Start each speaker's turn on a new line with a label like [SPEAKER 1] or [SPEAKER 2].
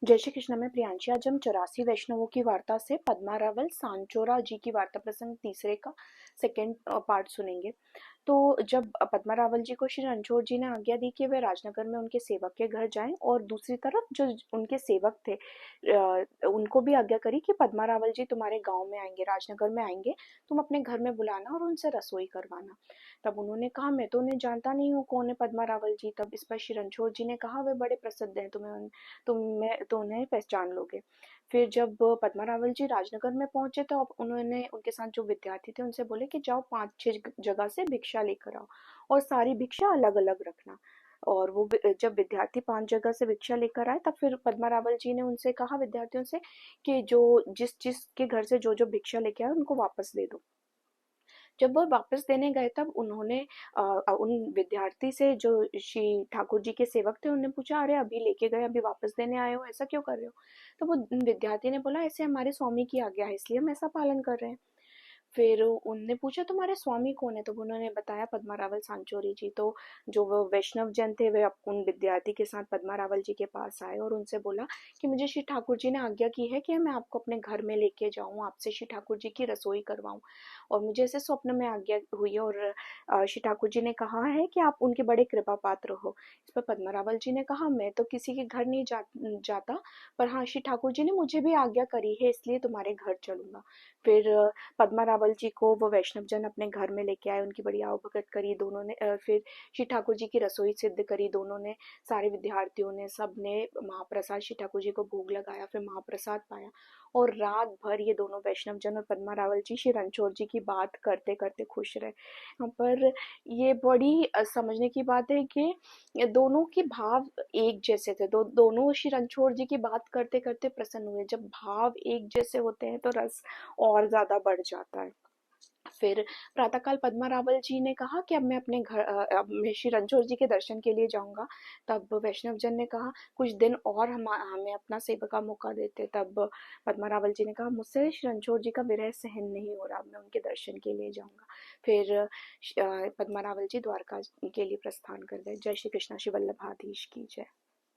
[SPEAKER 1] जय श्री कृष्ण में प्रियांशी। आज हम 84 वैष्णवों की वार्ता से पद्मा रावल सांचोरा जी की वार्ता प्रसंग तीसरे का सेकेंड पार्ट सुनेंगे। तो जब पद्मा रावल जी को श्री रणछोड़ जी ने आज्ञा दी कि वे राजनगर में उनके सेवक के घर जाएं और दूसरी तरफ जो उनके सेवक थे उनको भी आज्ञा करी कि पद्मा रावल जी तुम्हारे गांव में आएंगे, राजनगर में आएंगे, तुम अपने घर में बुलाना और उनसे रसोई करवाना। तब उन्होंने कहा मैं तो उन्हें जानता नहीं हूँ कौन है पद्मा रावल जी। तब इस पर श्री रणछोड़ जी ने कहा वे बड़े प्रसिद्ध हैं, तुम उन्हें पहचान लोगे। फिर जब पद्मा रावल जी राजनगर में पहुंचे तो अब उन्होंने उनके साथ जो विद्यार्थी थे उनसे बोले कि जाओ 5-6 जगह से भिक्षा लेकर आओ और सारी भिक्षा अलग अलग रखना। और वो जब विद्यार्थी 5 जगह से भिक्षा लेकर आए तब फिर पद्मा रावल जी ने उनसे कहा, विद्यार्थियों से, कि जो जिस जिस के घर से जो जो भिक्षा लेके आए उनको वापस दे दो। जब वो वापस देने गए तब उन्होंने उन विद्यार्थी से जो श्री ठाकुर जी के सेवक थे उन्होंने पूछा, अरे अभी लेके गए अभी वापस देने आए हो, ऐसा क्यों कर रहे हो? तो वो विद्यार्थी ने बोला, ऐसे हमारे स्वामी की आज्ञा है इसलिए हम ऐसा पालन कर रहे हैं। फिर उनने पूछा तुम्हारे स्वामी कौन है? तो उन्होंने बताया पद्मा रावल सांचोरी जी। तो जो वो वैष्णव जन थे वे उन विद्यार्थी के साथ पद्मा रावल जी के पास आए और उनसे बोला कि मुझे श्री ठाकुर जी ने आज्ञा की है कि मैं आपको अपने घर में लेके जाऊं, आपसे श्री ठाकुर जी की रसोई करवाऊं, और मुझे ऐसे स्वप्न में आज्ञा हुई है। और श्री ठाकुर जी ने कहा है कि आप उनके बड़े कृपा पात्र हो। इस पर पद्मा रावल जी ने कहा, मैं तो किसी के घर नहीं जाता, पर हाँ श्री ठाकुर जी ने मुझे भी आज्ञा करी है इसलिए तुम्हारे घर चलूंगा। फिर पद्मा रावल जी को वो वैष्णव जन अपने घर में लेके आए, उनकी बड़ी आवभगत करी दोनों ने। फिर श्री ठाकुर जी की रसोई सिद्ध करी दोनों ने, सारे विद्यार्थियों ने, सबने महाप्रसाद श्री ठाकुर जी को भोग लगाया, फिर महाप्रसाद पाया। और रात भर ये दोनों वैष्णव जन और पद्मा रावल जी श्री रणछोड़ जी की बात करते करते खुश रहे। यहाँ पर ये बड़ी समझने की बात है कि दोनों के भाव एक जैसे थे। दोनों श्री रणछोड़ जी की बात करते करते प्रसन्न हुए। जब भाव एक जैसे होते हैं तो रस और ज्यादा बढ़ जाता है। फिर प्रातःकाल पद्मा रावल जी ने कहा कि अब मैं अपने घर अब मैं श्री रणछोड़ जी के दर्शन के लिए जाऊंगा। तब वैष्णव जन ने कहा, कुछ दिन और हमें अपना सेवा का मौका देते। तब पद्मा रावल जी ने कहा, मुझसे श्री रणछोड़ जी का विरह सहन नहीं हो रहा, मैं उनके दर्शन के लिए जाऊंगा। फिर पद्मा रावल जी द्वारका के लिए प्रस्थान कर गए। जय श्री कृष्ण। श्री वल्लभाधीश की जय।